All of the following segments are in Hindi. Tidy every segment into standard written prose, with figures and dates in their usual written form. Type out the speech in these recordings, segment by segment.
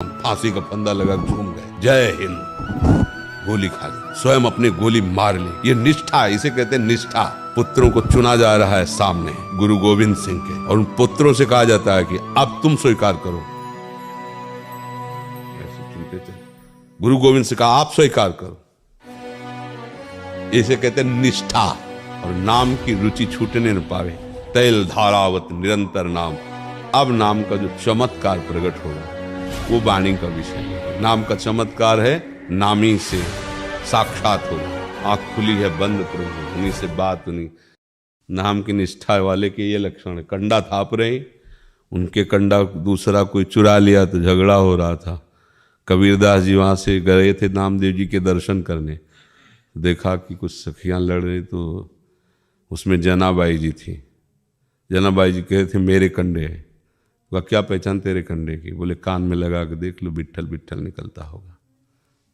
फांसी का फंदा लगा झूम गए। जय हिंद। गोली खा ली, स्वयं अपने गोली मार ली। ये निष्ठा, इसे कहते हैं निष्ठा। पुत्रों को चुना जा रहा है सामने गुरु गोविंद सिंह के, और उन पुत्रों से कहा जाता है कि अब तुम स्वीकार करो। ऐसे चुनते थे, गुरु गोविंद से कहा आप स्वीकार करो। इसे कहते हैं निष्ठा। और नाम की रुचि छूटने न पावे, तैल धारावत निरंतर नाम। अब नाम का जो चमत्कार प्रकट होगा वो वाणी का विषय है। नाम का चमत्कार है नामी से साक्षात होगा। आंख खुली है बंद प्रभु, उन्हीं से बात उन्हीं। नाम की निष्ठा वाले के ये लक्षण है। कंडा थाप रहे, उनके कंडा दूसरा कोई चुरा लिया तो झगड़ा हो रहा था। कबीरदास जी वहाँ से गए थे नामदेव जी के दर्शन करने, देखा कि कुछ सखियाँ लड़ रही, तो उसमें जनाबाई जी थी। जनाबाई जी कहे थे मेरे कंडे हैं। वह क्या पहचान तेरे कंडे की? बोले कान में लगा के देख लो, विट्ठल विट्ठल निकलता होगा।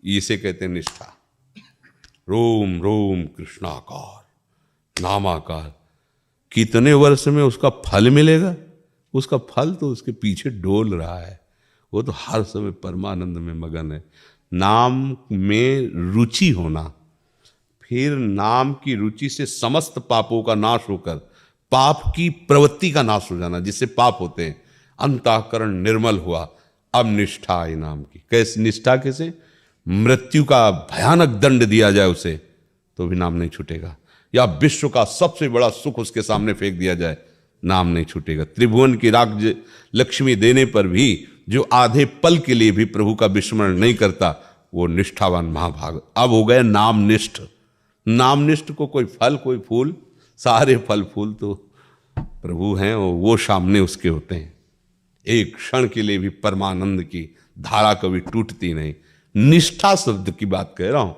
इसे कहते हैं निष्ठा। रोम रोम कृष्णाकार नामाकार। कितने वर्ष में उसका फल मिलेगा? उसका फल तो उसके पीछे डोल रहा है। वो तो हर समय परमानंद में मगन है। नाम में रुचि होना, फिर नाम की रुचि से समस्त पापों का नाश होकर पाप की प्रवृत्ति का नाश हो जाना, जिससे पाप होते हैं। अंतःकरण निर्मल हुआ। अब निष्ठा आई नाम की। कैसे निष्ठा? कैसे? मृत्यु का भयानक दंड दिया जाए उसे तो भी नाम नहीं छूटेगा, या विश्व का सबसे बड़ा सुख उसके सामने फेंक दिया जाए, नाम नहीं छूटेगा। त्रिभुवन की राज्य लक्ष्मी देने पर भी जो आधे पल के लिए भी प्रभु का विस्मरण नहीं करता, वो निष्ठावान महाभाग। अब हो गए नामनिष्ठ। नामनिष्ठ को कोई फल कोई फूल, सारे फल फूल तो प्रभु हैं, और वो सामने उसके होते हैं। एक क्षण के लिए भी परमानंद की धारा कभी टूटती नहीं। निष्ठा शब्द की बात कह रहा हूं।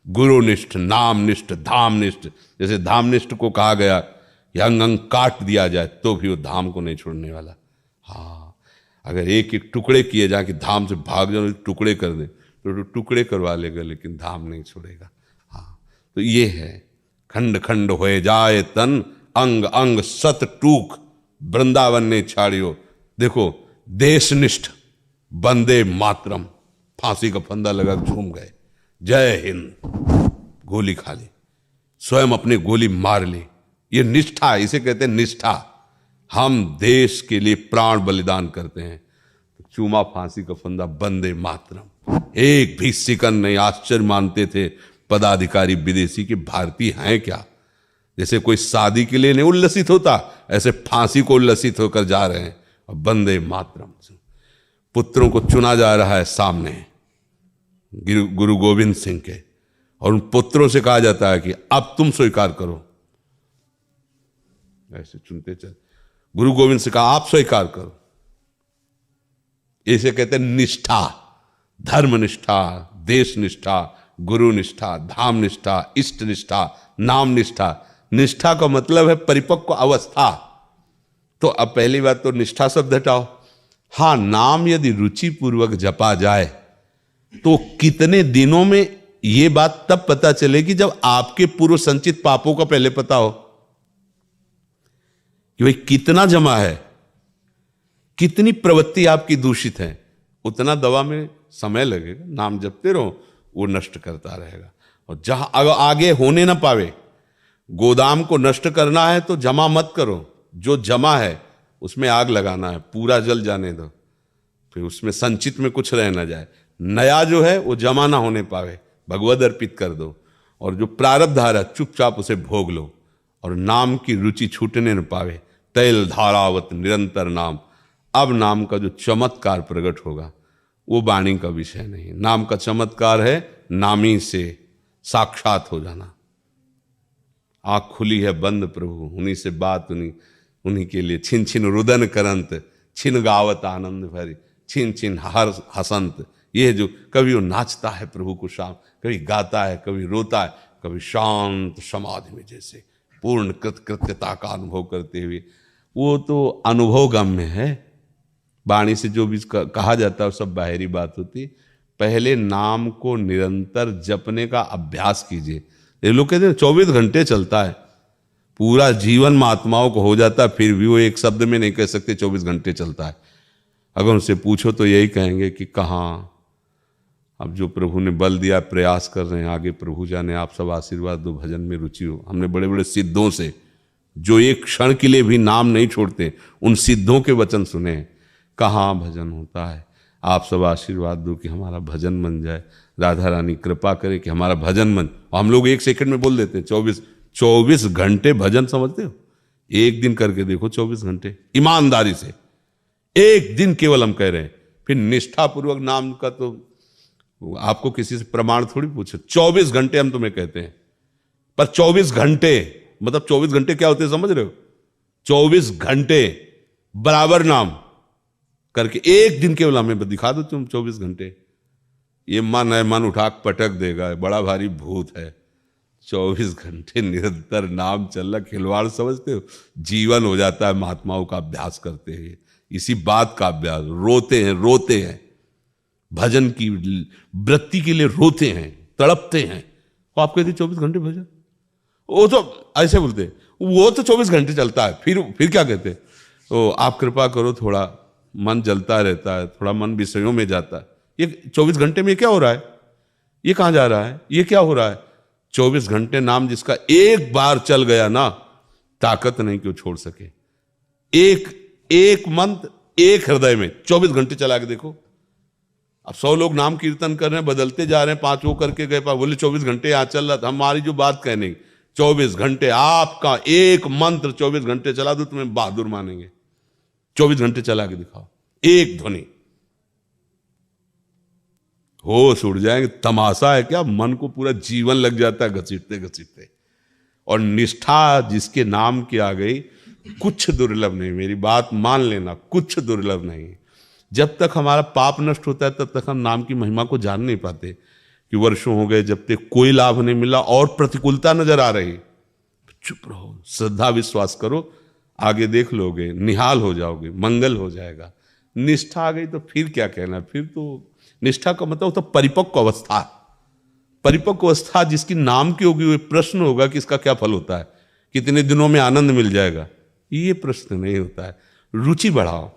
गुरुनिष्ठ, नामनिष्ठ, धामनिष्ठ। जैसे धामनिष्ठ को कहा गया कि अंग अंग काट दिया जाए तो भी वो धाम को नहीं छोड़ने वाला। हाँ, अगर एक एक टुकड़े किए जाए कि धाम से भाग जाओ, टुकड़े कर दे तो टुकड़े करवा लेगा, लेकिन धाम नहीं छोड़ेगा। हाँ, तो ये है खंड खंड होए जाए तन, अंग अंग सत टूक वृंदावन ने छाड़ियो। देखो, देशनिष्ठ, वंदे मातरम। फांसी का फंदा लगा झूम गए। जय हिंद। गोली खा ली, स्वयं अपने गोली मार ली। ये निष्ठा, इसे कहते हैं निष्ठा। हम देश के लिए प्राण बलिदान करते हैं। चूमा फांसी का फंदा, वंदे मातरम। एक भी सिकंद नहीं। आश्चर्य मानते थे पदाधिकारी विदेशी के भारतीय हैं क्या। जैसे कोई शादी के लिए नहीं उल्लसित होता, ऐसे फांसी को उल्लसित होकर जा रहे हैं। और वंदे मातरम। पुत्रों को चुना जा रहा है सामने गुरु गोविंद सिंह के, और उन पुत्रों से कहा जाता है कि अब तुम स्वीकार करो। ऐसे चुनते चल, गुरु गोविंद से कहा आप स्वीकार करो। इसे कहते हैं निष्ठा। धर्म निष्ठा, देश निष्ठा, गुरु निष्ठा, धाम निष्ठा, इष्ट निष्ठा, नाम निष्ठा। निष्ठा का मतलब है परिपक्व अवस्था। तो अब पहली बात तो निष्ठा शब्द हटाओ। हाँ, नाम यदि रुचि पूर्वक जपा जाए तो कितने दिनों में, ये बात तब पता चलेगी जब आपके पूर्व संचित पापों का पहले पता हो कि भाई कितना जमा है, कितनी प्रवृत्ति आपकी दूषित है। उतना दवा में समय लगेगा। नाम जपते रहो, वो नष्ट करता रहेगा। और जहां अगर आगे होने ना पावे, गोदाम को नष्ट करना है तो जमा मत करो। जो जमा है उसमें आग लगाना है, पूरा जल जाने दो, फिर उसमें संचित में कुछ रह ना जाए। नया जो है वो जमा ना होने पावे, भगवद अर्पित कर दो। और जो प्रारब्ध है चुपचाप उसे भोग लो। और नाम की रुचि छूटने न पावे, तैल धारावत निरंतर नाम। अब नाम का जो चमत्कार प्रकट होगा वो वाणी का विषय नहीं। नाम का चमत्कार है नामी से साक्षात हो जाना। आंख खुली है बंद प्रभु, उन्हीं से बात उन्हीं के लिए। छिन छिन रुदन करंत, छिन गावत आनंद भरी, छिन छिन हर हसंत। ये जो कभी वो नाचता है प्रभु को शाम, कभी गाता है, कभी रोता है, कभी शांत समाधि में जैसे पूर्ण कृत्यता का अनुभव करते हुए। वो तो अनुभव गम्य है। वाणी से जो भी कहा जाता है सब बाहरी बात होती। पहले नाम को निरंतर जपने का अभ्यास कीजिए। ये लोग कहते हैं 24 घंटे चलता है, पूरा जीवन महात्माओं को हो जाता है, फिर भी वो एक शब्द में नहीं कह सकते 24 घंटे चलता है। अगर उनसे पूछो तो यही कहेंगे कि कहाँ, अब जो प्रभु ने बल दिया प्रयास कर रहे हैं, आगे प्रभु जाने, आप सब आशीर्वाद दो, भजन में रुचि हो। हमने बड़े बड़े सिद्धों से, जो एक क्षण के लिए भी नाम नहीं छोड़ते, उन सिद्धों के वचन सुने हैं, कहाँ भजन होता है। आप सब आशीर्वाद दो कि हमारा भजन बन जाए, राधा रानी कृपा करे कि हमारा भजन बन। हम लोग एक सेकंड में बोल देते हैं 24 घंटे भजन, समझते हो? एक दिन करके देखो 24 घंटे ईमानदारी से, एक दिन केवल हम कह रहे हैं। फिर निष्ठापूर्वक नाम का तो आपको किसी से प्रमाण थोड़ी पूछो। 24 घंटे हम तुम्हें कहते हैं, पर 24 घंटे मतलब 24 घंटे क्या होते हैं समझ रहे हो? 24 घंटे बराबर नाम करके एक दिन केवल हमें दिखा दो तुम 24 घंटे। ये मन है, मन उठा पटक देगा, बड़ा भारी भूत है। 24 घंटे निरंतर नाम चल रहा, खिलवाड़ समझते हो? जीवन हो जाता है महात्माओं का अभ्यास करते हैं, इसी बात का अभ्यास। रोते हैं भजन की वृत्ति के लिए, रोते हैं, तड़पते हैं। तो आप कहते 24 घंटे भजन, वो तो ऐसे बोलते, वो तो 24 घंटे चलता है। फिर क्या कहते? तो आप कृपा करो, थोड़ा मन जलता रहता है, थोड़ा मन विषयों में जाता है। ये 24 घंटे में क्या हो रहा है? ये कहाँ जा रहा है? ये क्या हो रहा है? 24 घंटे नाम जिसका एक बार चल गया ना, ताकत नहीं क्यों छोड़ सके। एक मंत्र एक हृदय में 24 घंटे चला के देखो। अब 100 लोग नाम कीर्तन कर रहे हैं, बदलते जा रहे हैं, 5 वो करके गए, बोले 24 घंटे यहाँ चल रहा था। हमारी जो बात कहने 24 घंटे, आपका एक मंत्र 24 घंटे चला दो, तुम्हें बहादुर मानेंगे। 24 घंटे चला के दिखाओ, एक ध्वनि, होश उड़ जाएंगे। तमाशा है क्या? मन को पूरा जीवन लग जाता है घसीटते घसीटते। और निष्ठा जिसके नाम की आ गई, कुछ दुर्लभ नहीं, मेरी बात मान लेना, कुछ दुर्लभ नहीं। जब तक हमारा पाप नष्ट होता है तब तक हम नाम की महिमा को जान नहीं पाते। कि वर्षों हो गए, जब तक कोई लाभ नहीं मिला और प्रतिकूलता नजर आ रही, चुप रहो, श्रद्धा विश्वास करो, आगे देख लोगे, निहाल हो जाओगे, मंगल हो जाएगा। निष्ठा आ गई तो फिर क्या कहना? फिर तो निष्ठा का मतलब होता परिपक्व अवस्था। परिपक्व अवस्था जिसकी नाम की होगी, वो प्रश्न होगा कि इसका क्या फल होता है, कितने दिनों में आनंद मिल जाएगा, ये प्रश्न नहीं होता है। रुचि बढ़ाओ,